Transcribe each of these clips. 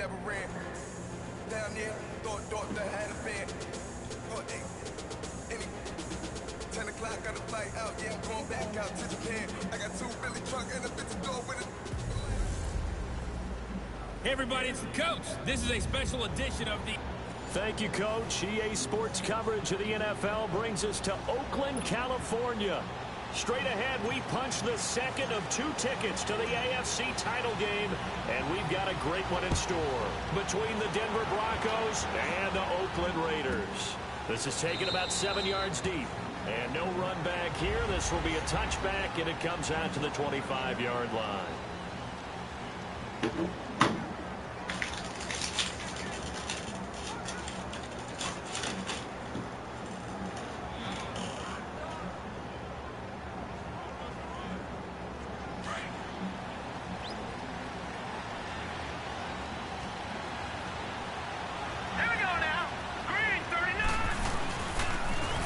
never ran. Down there, thought that had a band. Oh, any 10 o'clock, got a flight out, yeah, I'm going back out to Japan. I got 2 Billy truck and a bitch door with it. Hey everybody, it's the coach. This is a special edition of the... Thank you, Coach. EA Sports coverage of the NFL brings us to Oakland, California. Straight ahead, we punch the second of 2 tickets to the AFC title game, and we've got a great one in store between the Denver Broncos and the Oakland Raiders. This is taken about 7 yards deep, and no run back here. This will be a touchback, and it comes out to the 25-yard line.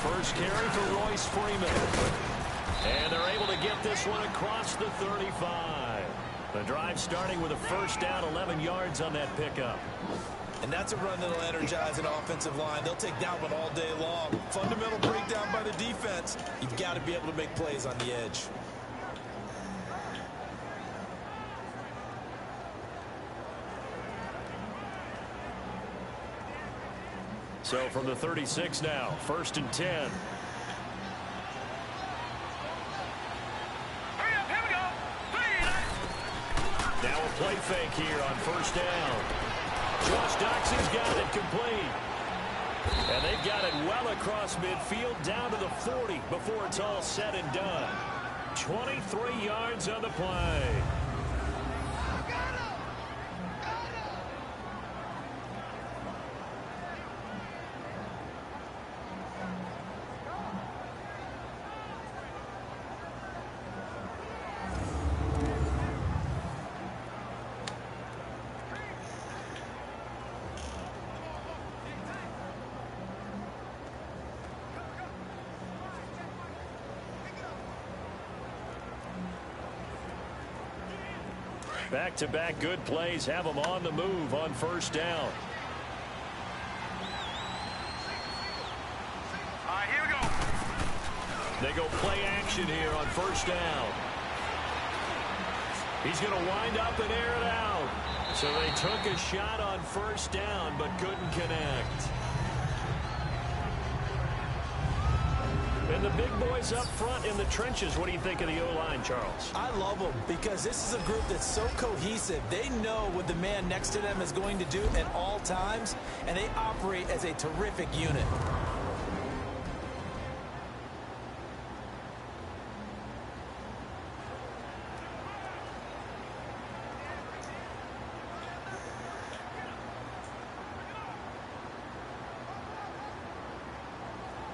First carry for Royce Freeman. And they're able to get this one across the 35. The drive starting with a first down, 11 yards on that pickup. And that's a run that'll energize an offensive line. They'll take that one all day long. Fundamental breakdown by the defense. You've got to be able to make plays on the edge. So from the 36 now, 1st and 10. Now a play fake here on 1st down. Josh Doxey's got it complete. And they've got it well across midfield down to the 40 before it's all said and done. 23 yards on the play. Back-to-back good plays have them on the move on 1st down. All right, here we go. They go play action here on 1st down. He's going to wind up and air it out. So they took a shot on 1st down but couldn't connect. And the big boys up front in the trenches. What do you think of the O-line, Charles? I love them because this is a group that's so cohesive. They know what the man next to them is going to do at all times, and they operate as a terrific unit.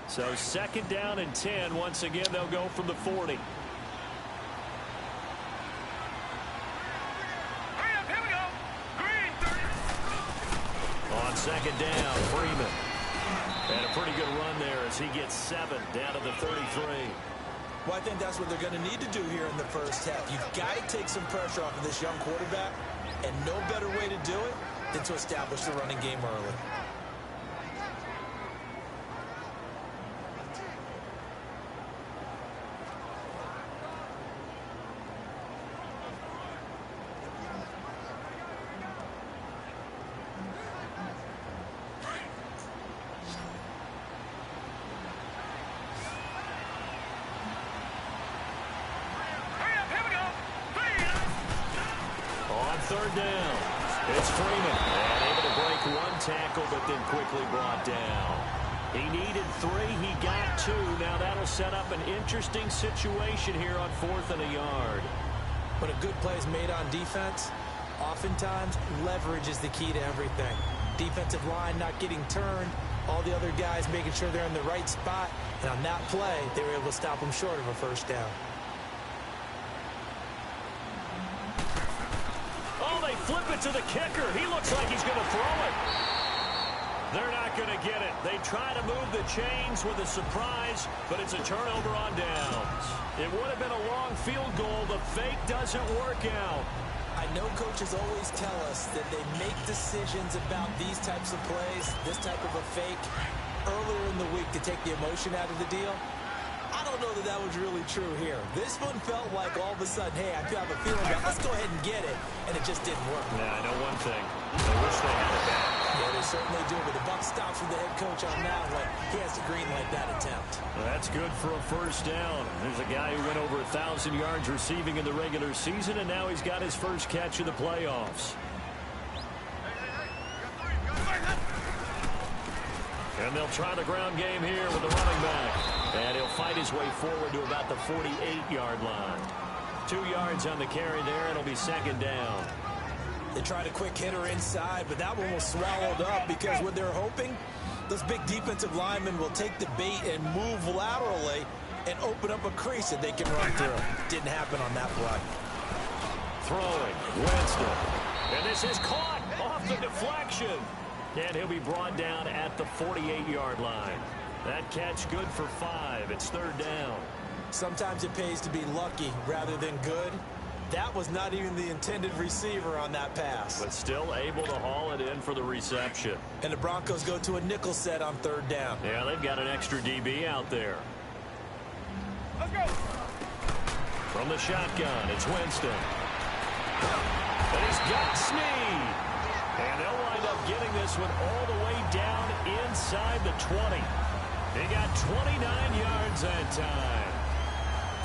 So 2nd down and 10. Once again, they'll go from the 40. Hurry up, here we go. Green, 30. On 2nd down, Freeman. And a pretty good run there as he gets 7 down to the 33. Well, I think that's what they're going to need to do here in the first half. You've got to take some pressure off of this young quarterback, and no better way to do it than to establish the running game early. Third down. It's Freeman. And able to break 1 tackle, but then quickly brought down. He needed 3. He got 2. Now that'll set up an interesting situation here on 4th and a yard. When a good play is made on defense, oftentimes leverage is the key to everything. Defensive line not getting turned, all the other guys making sure they're in the right spot, and on that play, they were able to stop them short of a 1st down. Flip it to the kicker. He looks like he's going to throw it. They're not going to get it. They try to move the chains with a surprise, but it's a turnover on downs. It would have been a long field goal. The fake doesn't work out. I know coaches always tell us that they make decisions about these types of plays, this type of a fake, earlier in the week to take the emotion out of the deal. I don't know that that was really true here. This one felt like all of a sudden, hey, I have a feeling that let's go ahead and get it, and it just didn't work. Yeah, I know one thing. I wish they had it back. Yeah, they certainly do, but the buck stops with the head coach on that one. He has to green light that attempt. Well, that's good for a first down. There's a guy who went over 1,000 yards receiving in the regular season, and now he's got his first catch of the playoffs. And they'll try the ground game here with the running back. And he'll fight his way forward to about the 48-yard line. 2 yards on the carry there, and it'll be second down. They tried a quick hitter inside, but that one was swallowed up because what they're hoping, those big defensive linemen will take the bait and move laterally and open up a crease that they can run through. Didn't happen on that play. Throwing, Winston. And this is caught off the deflection. And he'll be brought down at the 48-yard line. That catch good for 5. It's third down. Sometimes it pays to be lucky rather than good. That was not even the intended receiver on that pass. But still able to haul it in for the reception. And the Broncos go to a nickel set on third down. Yeah, they've got an extra DB out there. Let's go. From the shotgun, it's Winston. And he's got Snead. And they'll wind up getting this one all the way down inside the 20. They got 29 yards that time.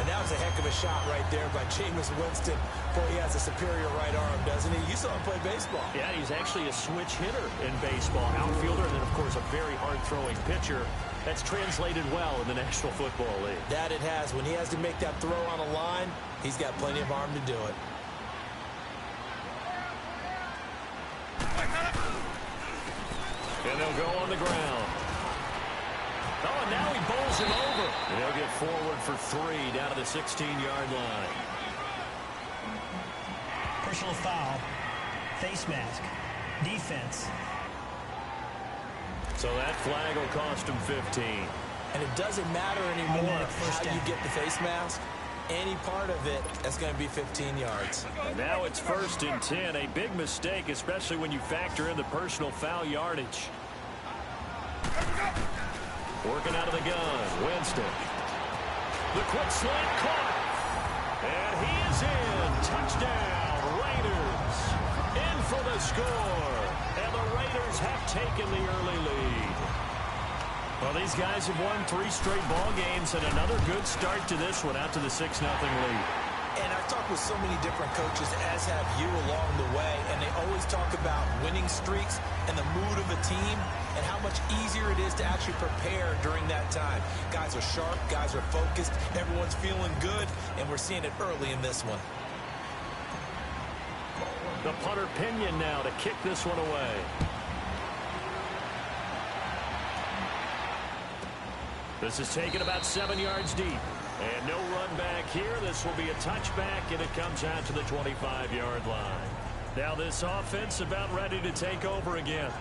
And that was a heck of a shot right there by Jameis Winston. Boy, he has a superior right arm, doesn't he? You saw him play baseball. Yeah, he's actually a switch hitter in baseball. Outfielder, and then, of course, a very hard-throwing pitcher. That's translated well in the National Football League. That it has. When he has to make that throw on a line, he's got plenty of arm to do it. And they'll go on the ground. Oh, and now he bowls him over. And he'll get forward for 3 down to the 16-yard line. Personal foul. Face mask. Defense. So that flag will cost him 15. And it doesn't matter anymore how you get the face mask. Any part of it, that's going to be 15 yards. Now it's 1st and 10. A big mistake, especially when you factor in the personal foul yardage. Working out of the gun, Winston. The quick slant caught. And he is in. Touchdown, Raiders. In for the score. And the Raiders have taken the early lead. Well, these guys have won 3 straight ball games and another good start to this one out to the 6-0 lead. And I've talked with so many different coaches, as have you along the way, and they always talk about winning streaks and the mood of a team and how much easier it is to actually prepare during that time. Guys are sharp, guys are focused, everyone's feeling good, and we're seeing it early in this one. The punter Pinion now to kick this one away. This is taken about 7 yards deep. And no run back here. This will be a touchback, and it comes out to the 25-yard line. Now this offense about ready to take over again.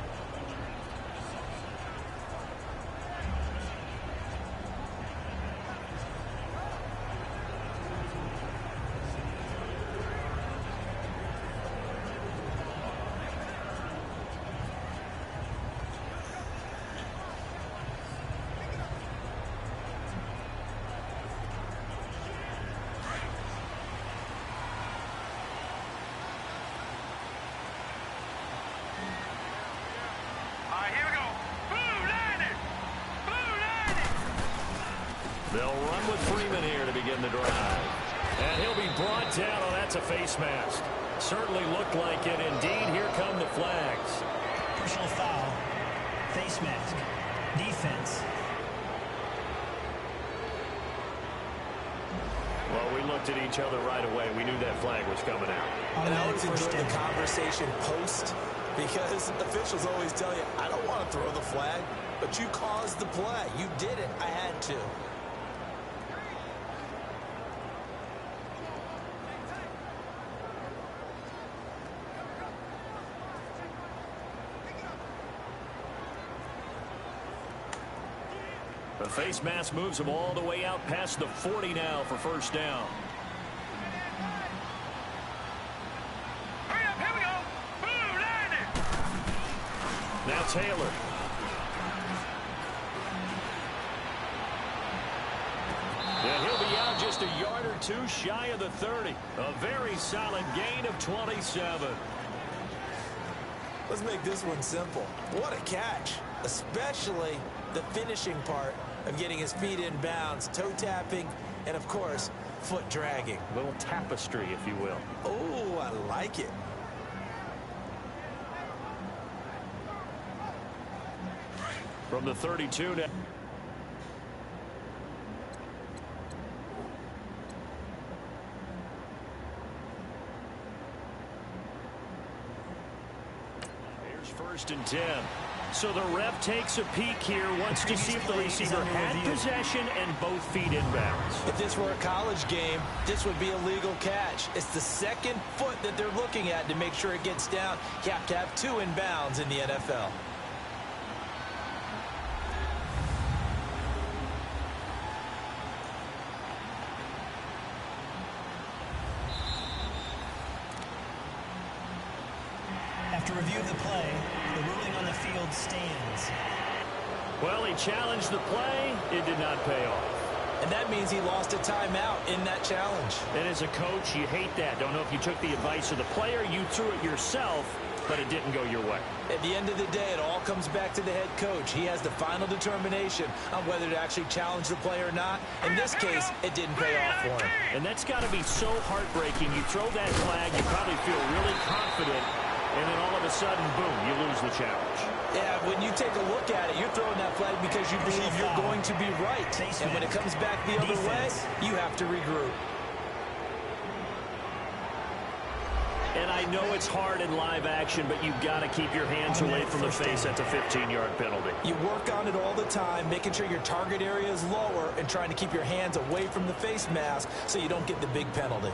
They'll run with Freeman here to begin the drive. And he'll be brought down. Oh, that's a face mask. Certainly looked like it. Indeed, here come the flags. Personal foul. Face mask. Defense. Well, we looked at each other right away. We knew that flag was coming out. And I always enjoy the conversation post, because officials always tell you, I don't want to throw the flag, but you caused the play. You did it. I had to. The face mask moves him all the way out past the 40 now for first down. Now Taylor. And he'll be out just a yard or two shy of the 30. A very solid gain of 27. Let's make this one simple. What a catch, especially the finishing part of getting his feet in bounds, toe tapping, and of course, foot dragging. A little tapestry, if you will. Oh, I like it. From the 32 to... First and 10. So the ref takes a peek here, wants to see if the receiver had possession and both feet inbounds. If this were a college game, this would be a legal catch. It's the second foot that they're looking at to make sure it gets down. You have to have two inbounds in the NFL. After review of the play, the ruling on the field stands. Well, he challenged the play. It did not pay off. And that means he lost a timeout in that challenge. And as a coach, you hate that. Don't know if you took the advice of the player. You threw it yourself, but it didn't go your way. At the end of the day, it all comes back to the head coach. He has the final determination on whether to actually challenge the play or not. In this case, it didn't pay off for him. And that's got to be so heartbreaking. You throw that flag, you probably feel really confident, and then all of a sudden, boom, you lose the challenge. Yeah, when you take a look at it, you're throwing that flag because you believe you're going to be right. And when it comes back the other way, you have to regroup. And I know it's hard in live action, but you've got to keep your hands away from the face. That's a 15-yard penalty. You work on it all the time, making sure your target area is lower and trying to keep your hands away from the face mask so you don't get the big penalty.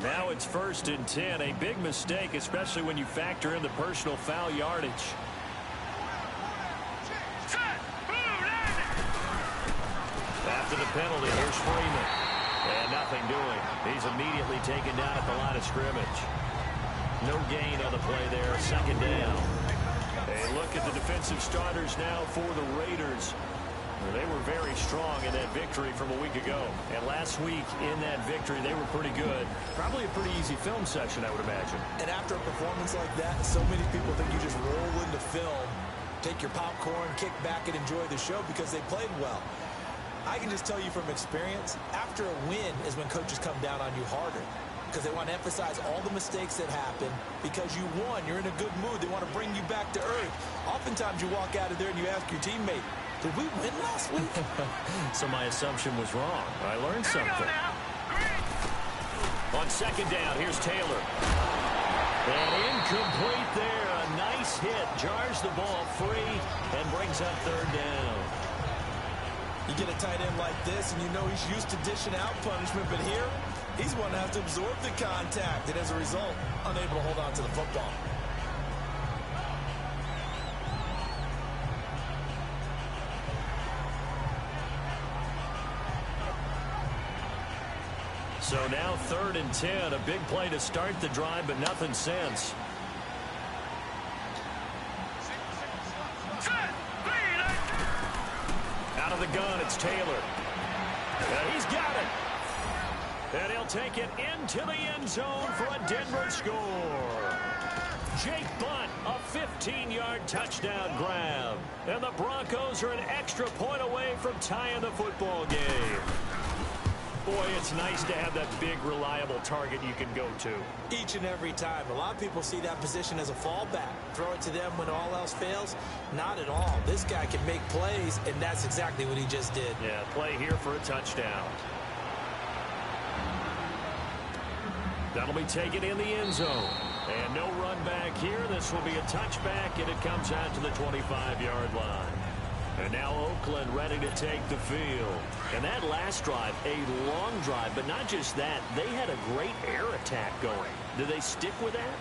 Now it's first and 10. A big mistake, especially when you factor in the personal foul yardage. After the penalty, here's Freeman. And nothing doing. He's immediately taken down at the line of scrimmage. No gain on the play there. Second down. A look at the defensive starters now for the Raiders. They were very strong in that victory from a week ago. And last week in that victory, they were pretty good. Probably a pretty easy film session, I would imagine. And after a performance like that, so many people think you just roll into film, take your popcorn, kick back, and enjoy the show because they played well. I can just tell you from experience, after a win is when coaches come down on you harder because they want to emphasize all the mistakes that happen. Because you won, you're in a good mood. They want to bring you back to earth. Oftentimes you walk out of there and you ask your teammate, did we win last week? So my assumption was wrong. I learned something. On second down, here's Taylor. And incomplete there. A nice hit. Jars the ball free and brings up third down. You get a tight end like this, and you know he's used to dishing out punishment, but here, he's one that has to absorb the contact, and as a result, unable to hold on to the football. So now third and 10. A big play to start the drive, but nothing since. Out of the gun, it's Taylor. And he's got it. And he'll take it into the end zone for a Denver score. Jake Butt, a 15-yard touchdown grab. And the Broncos are an extra point away from tying the football game. Boy, it's nice to have that big, reliable target you can go to. Each and every time. A lot of people see that position as a fallback. Throw it to them when all else fails. Not at all. This guy can make plays, and that's exactly what he just did. Yeah, play here for a touchdown. That'll be taken in the end zone. And no run back here. This will be a touchback, and it comes out to the 25-yard line. And now Oakland ready to take the field. And that last drive, a long drive, but not just that. They had a great air attack going. Do they stick with that?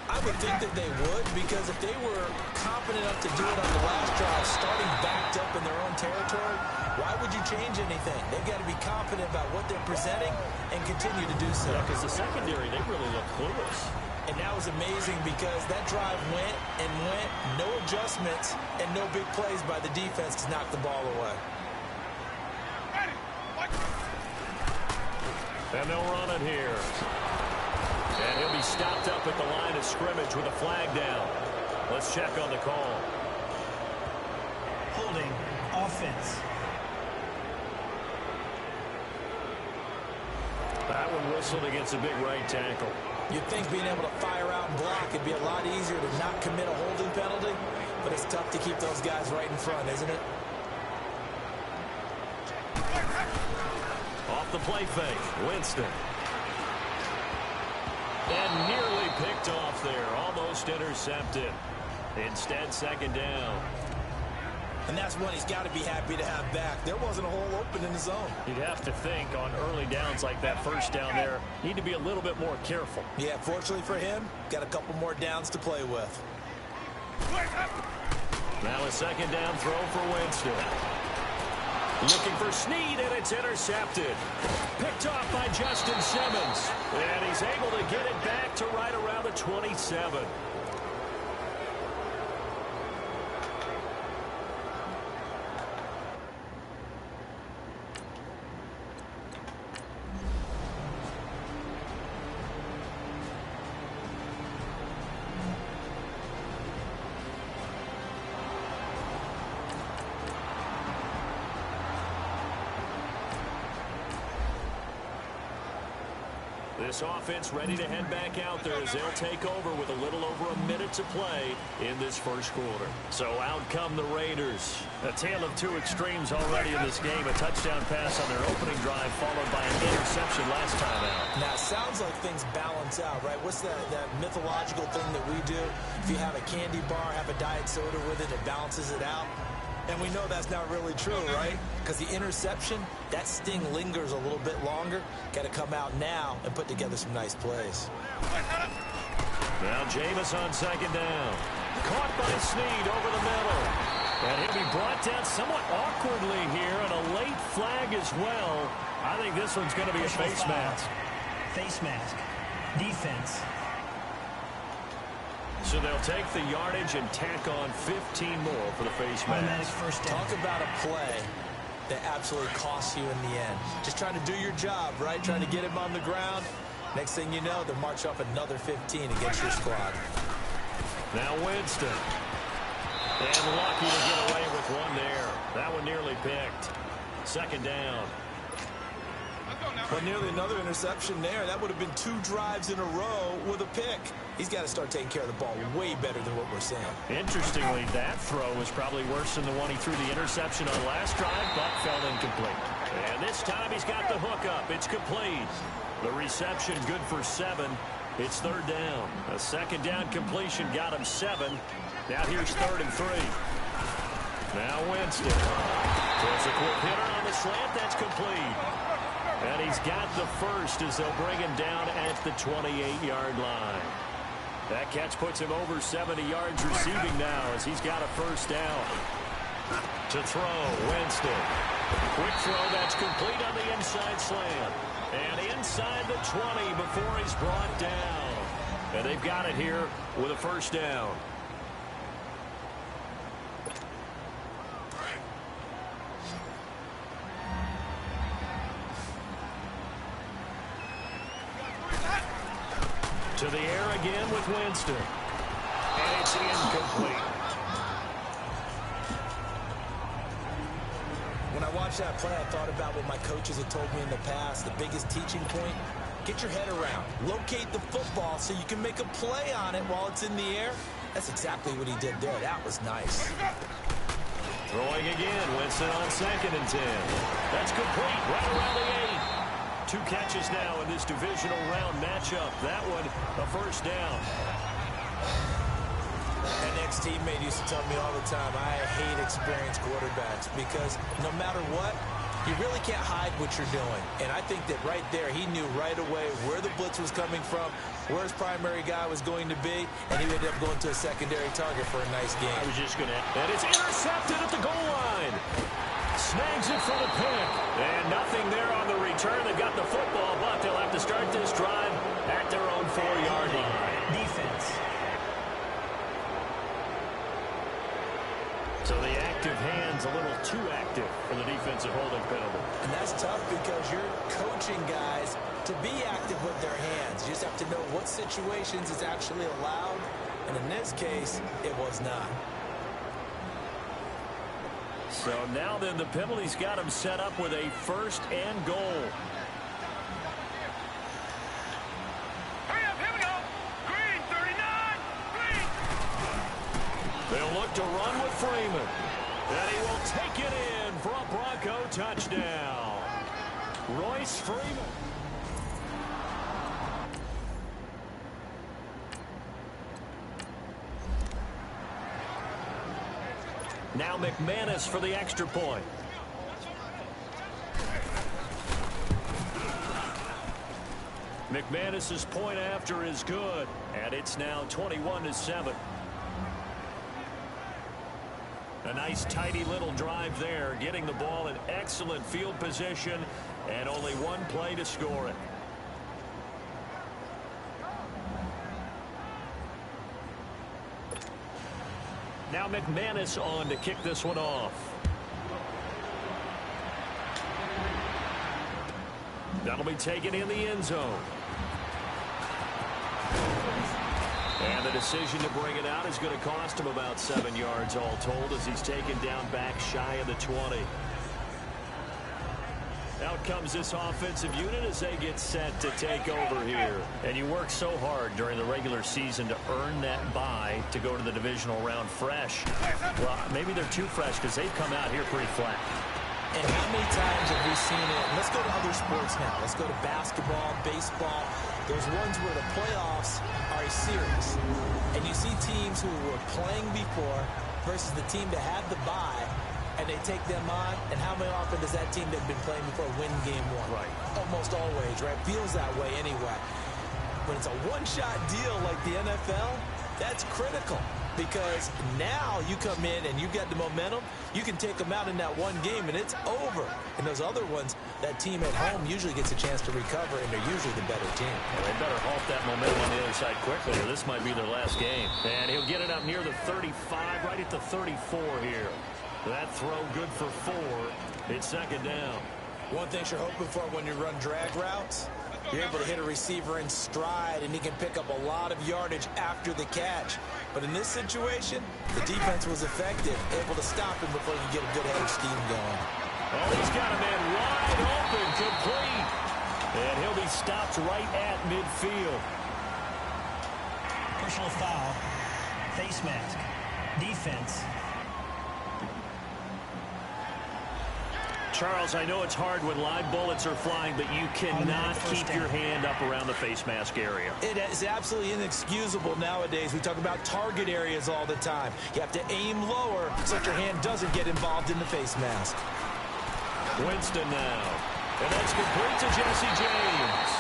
I would think that they would, because if they were confident enough to do it on the last drive, starting backed up in their own territory, why would you change anything? They've got to be confident about what they're presenting and continue to do so. Yeah, because the secondary, they really look clueless. And that was amazing because that drive went and went, no adjustments, and no big plays by the defense to knock the ball away. And they'll run it here. And he'll be stopped up at the line of scrimmage with a flag down. Let's check on the call. Holding, offense. That one whistled against a big right tackle. You'd think being able to fire out and block would be a lot easier to not commit a holding penalty, but it's tough to keep those guys right in front, isn't it? Off the play fake, Winston. And nearly picked off there, almost intercepted. Instead, second down. And that's one he's got to be happy to have back. There wasn't a hole open in the zone. You'd have to think on early downs like that first down there, need to be a little bit more careful. Yeah, fortunately for him, got a couple more downs to play with. Now a second down throw for Winston. Looking for Snead, and it's intercepted. Picked off by Justin Simmons. And he's able to get it back to right around the 27. This offense ready to head back out there as they'll take over with a little over a minute to play in this first quarter. So out come the Raiders. A tale of two extremes already in this game. A touchdown pass on their opening drive followed by an interception last time out. Now, it sounds like things balance out, right? What's that mythological thing that we do? If you have a candy bar, have a diet soda with it, it balances it out. And we know that's not really true, right? Because the interception, that sting lingers a little bit longer. Got to come out now and put together some nice plays. Now Jameis on second down. Caught by Snead over the middle. And he'll be brought down somewhat awkwardly here, and a late flag as well. I think this one's going to be a face mask. Face mask. Defense. So they'll take the yardage and tack on 15 more for the face mask. First down. Talk about a play that absolutely costs you in the end. Just trying to do your job, right? Trying to get him on the ground. Next thing you know, they'll march off another 15 against your squad. Now Winston. And lucky to get away with one there. That one nearly picked. Second down. But nearly another interception there. That would have been 2 drives in a row with a pick. He's got to start taking care of the ball way better than what we're seeing. Interestingly, that throw was probably worse than the one he threw the interception on last drive, but fell incomplete. And this time he's got the hook up. It's complete. The reception good for 7. It's third down. A second down completion got him 7. Now here's 3rd and 3. Now Winston. There's a quick hitter on the slant. That's complete. And he's got the first as they'll bring him down at the 28-yard line. That catch puts him over 70 yards receiving now as he's got a first down. To throw, Winston. Quick throw, that's complete on the inside slant. And inside the 20 before he's brought down. And they've got it here with a first down. To the air again with Winston. And it's incomplete. When I watched that play, I thought about what my coaches had told me in the past. The biggest teaching point, get your head around. Locate the football so you can make a play on it while it's in the air. That's exactly what he did there. That was nice. Throwing again. Winston on 2nd and 10. That's complete. Right around the 8. 2 catches now in this divisional round matchup. That one, a first down. An ex-teammate used to tell me all the time, I hate experienced quarterbacks because no matter what, you really can't hide what you're doing. And I think that right there, he knew right away where the blitz was coming from, where his primary guy was going to be, and he ended up going to a secondary target for a nice game. I was just going to... And it's intercepted at the goal line. Snags it for the pick. And nothing there on the return. They got the football, but they'll have to start this drive at their own 4-yard line. Defense. So the active hand's a little too active for the defensive holding penalty. And that's tough because you're coaching guys to be active with their hands. You just have to know what situations is actually allowed. And in this case, it was not. So now then the penalty's got him set up with a 1st and goal. Hurry up, here we go. Green, 39, green. They'll look to run with Freeman. And he will take it in for a Bronco touchdown. Royce Freeman. Now McManus for the extra point. McManus's point after is good, and it's now 21-7. A nice tidy little drive there, getting the ball in excellent field position, and only one play to score it. Now McManus on to kick this one off. That'll be taken in the end zone. And the decision to bring it out is going to cost him about 7 yards all told as he's taken down back shy of the 20. Out comes this offensive unit as they get set to take over here. And you work so hard during the regular season to earn that bye to go to the divisional round fresh. Well, maybe they're too fresh because they've come out here pretty flat. And how many times have we seen it? Let's go to other sports now. Let's go to basketball, baseball. Those ones where the playoffs are a series. And you see teams who were playing before versus the team that had the bye, and they take them on, and how many often does that team that's been playing before win game one? Right. Almost always, right? Feels that way anyway. When it's a one-shot deal like the NFL, that's critical because now you come in and you get the momentum, you can take them out in that one game, and it's over. And those other ones, that team at home usually gets a chance to recover, and they're usually the better team. Well, they better halt that momentum on the other side quickly, or this might be their last game. And he'll get it up near the 35, right at the 34 here. That throw good for 4. It's 2nd down. One thing you're hoping for when you run drag routes, you're able to hit a receiver in stride, and he can pick up a lot of yardage after the catch. But in this situation, the defense was effective, able to stop him before you get a good head of steam going. Oh, he's got a man wide open, complete. And he'll be stopped right at midfield. Personal foul. Face mask. Defense. Charles, I know it's hard when live bullets are flying, but you cannot keep your hand up around the face mask area. It is absolutely inexcusable nowadays. We talk about target areas all the time. You have to aim lower so that your hand doesn't get involved in the face mask. Winston now. And that's complete to Jesse James.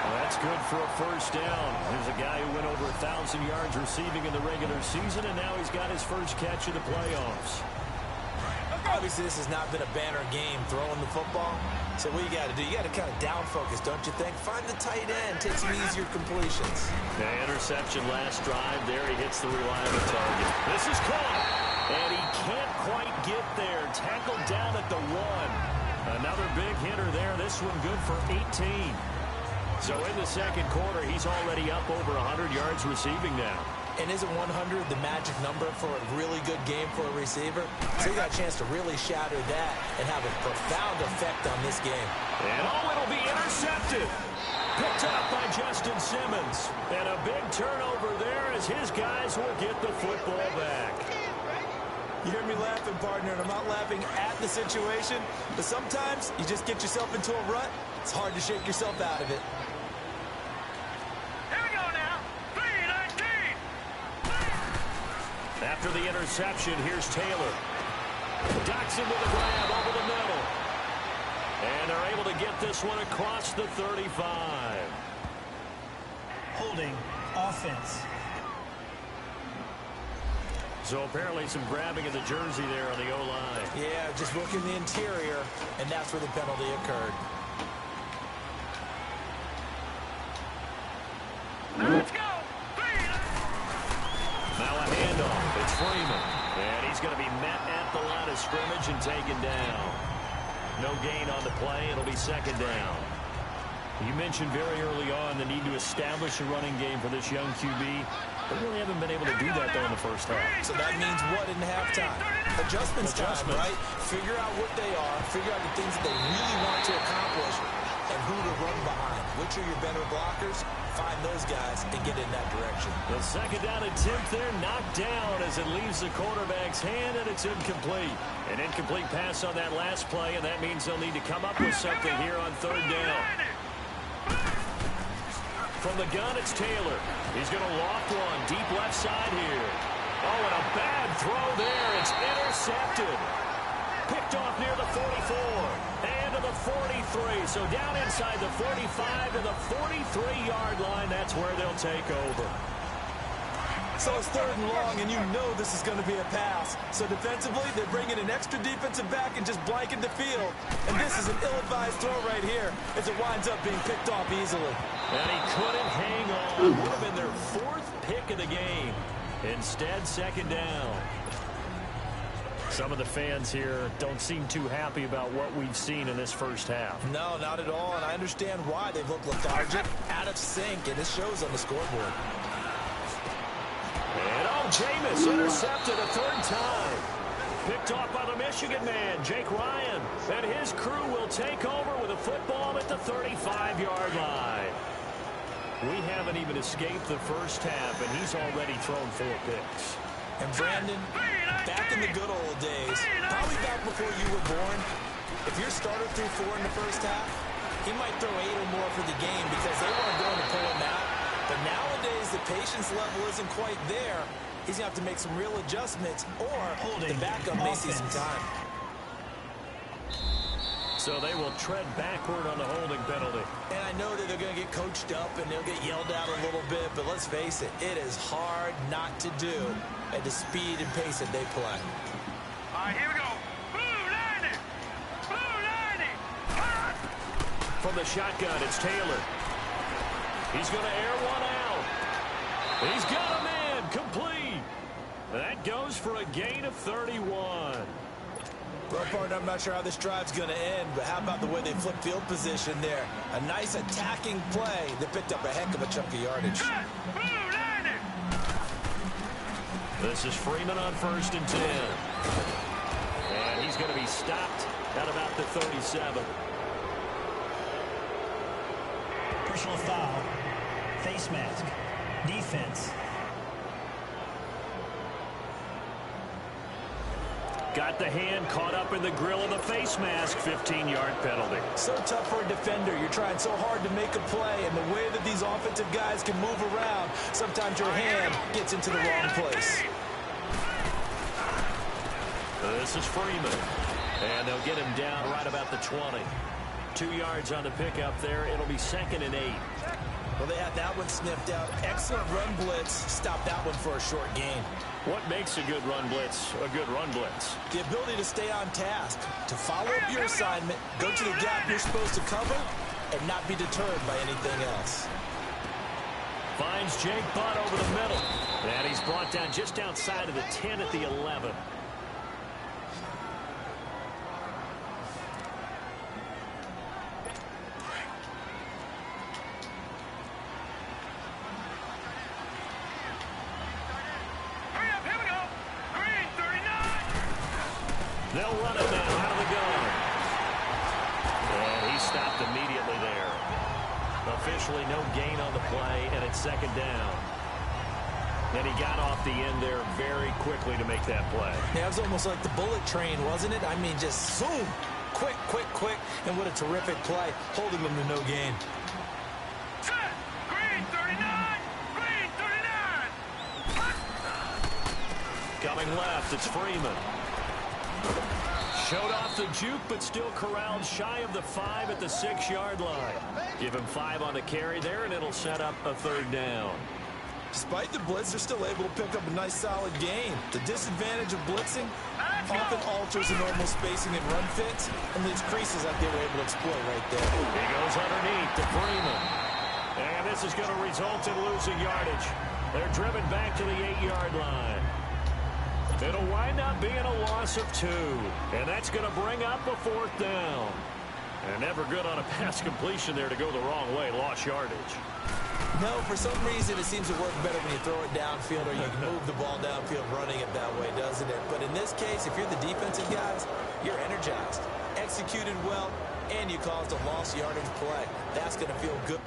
Well, that's good for a 1st down. Here's a guy who went over 1,000 yards receiving in the regular season, and now he's got his first catch of the playoffs. Obviously, this has not been a banner game throwing the football. So what you got to do, you got to kind of down focus, don't you think? Find the tight end, take some easier completions. The interception last drive. There he hits the reliable target. This is caught. And he can't quite get there. Tackled down at the 1. Another big hitter there. This one good for 18. So in the 2nd quarter, he's already up over 100 yards receiving now. And isn't 100 the magic number for a really good game for a receiver? So you got a chance to really shatter that and have a profound effect on this game. And it'll be intercepted. Picked up by Justin Simmons. And a big turnover there as his guys will get the football back. You hear me laughing, partner, and I'm not laughing at the situation, but sometimes you just get yourself into a rut. It's hard to shake yourself out of it. After the interception, here's Taylor. Docks him with a grab over the middle. And they're able to get this one across the 35. Holding offense. So apparently some grabbing of the jersey there on the O-line. Yeah, just working the interior, and that's where the penalty occurred. Let's go. Now a handoff. It's Freeman. And he's going to be met at the line of scrimmage and taken down. No gain on the play. It'll be second down. You mentioned very early on the need to establish a running game for this young QB. They really haven't been able to do that, though, in the first half. So that means what in halftime? Adjustments time, right? Figure out what they are, figure out the things that they really want to accomplish, and who to run behind. Which are your better blockers? Find those guys and get in that direction. The second down attempt there knocked down as it leaves the quarterback's hand, and it's incomplete. An incomplete pass on that last play, and that means they'll need to come up with something here on third down. From the gun, it's Taylor. He's going to loft one deep left side here. Oh, and a bad throw there. It's intercepted. Picked off near the 44 and to the 43. So down inside the 45 to the 43-yard line. That's where they'll take over. So it's third and long, and you know this is going to be a pass. So defensively, they're bringing an extra defensive back and just blanking the field. And this is an ill-advised throw right here as it winds up being picked off easily. And he couldn't hang on. Would have been their fourth pick of the game. Instead, second down. Some of the fans here don't seem too happy about what we've seen in this first half. No, not at all, and I understand why. They've looked lethargic, out of sync, and it shows on the scoreboard. And Jameis intercepted a third time. Picked off by the Michigan man, Jake Ryan. And his crew will take over with a football at the 35-yard line. We haven't even escaped the first half, and he's already thrown 4 picks. And Brandon, back in the good old days, probably back before you were born, if your starter threw 4 in the first half, he might throw 8 or more for the game because they weren't going to pull him out. But nowadays, the patience level isn't quite there. He's going to have to make some real adjustments, or the backup may see some time. So they will tread backward on the holding penalty. And I know that they're going to get coached up and they'll get yelled at a little bit, but let's face it, it is hard not to do at the speed and pace that they play. All right, here we go. Blue 90. Blue 90. From the shotgun, it's Taylor. He's going to air one out. He's got him in. Complete. That goes for a gain of 31. Well, partner, I'm not sure how this drive's going to end, but how about the way they flip field position there? A nice attacking play that picked up a heck of a chunk of yardage. This is Freeman on 1st and 10. And he's going to be stopped at about the 37. Personal foul. Face mask. Defense. Got the hand caught up in the grill of the face mask. 15-yard penalty. So tough for a defender. You're trying so hard to make a play, and the way that these offensive guys can move around, sometimes your hand gets into the wrong place. This is Freeman. And they'll get him down right about the 20. 2 yards on the pickup there. It'll be 2nd and 8. Well, they had that one sniffed out. Excellent run blitz. Stop that one for a short gain. What makes a good run blitz a good run blitz? The ability to stay on task, to follow up your assignment, go to the gap you're supposed to cover, and not be deterred by anything else. Finds Jake Butt over the middle. And he's brought down just outside of the 10 at the 11. They'll run it now out of the gun. And he stopped immediately there. Officially no gain on the play, and it's 2nd down. And he got off the end there very quickly to make that play. Yeah, it was almost like the bullet train, wasn't it? I mean, just zoom. Quick, quick, quick. And what a terrific play, holding them to no gain. Green 39. Green 39. Coming left, it's Freeman. Showed off the juke, but still corralled shy of the 5 at the 6-yard line. Give him 5 on the carry there, and it'll set up a 3rd down. Despite the blitz, they're still able to pick up a nice solid gain. The disadvantage of blitzing often alters the normal spacing and run fits and leaves creases like they were able to exploit right there. He goes underneath to Freeman. And this is going to result in losing yardage. They're driven back to the 8-yard line. It'll wind up being a loss of 2. And that's going to bring up a 4th down. And never good on a pass completion there to go the wrong way. Lost yardage. No, for some reason it seems to work better when you throw it downfield or you can move the ball downfield running it that way, doesn't it? But in this case, if you're the defensive guys, you're energized, executed well, and you caused a lost yardage play. That's going to feel good.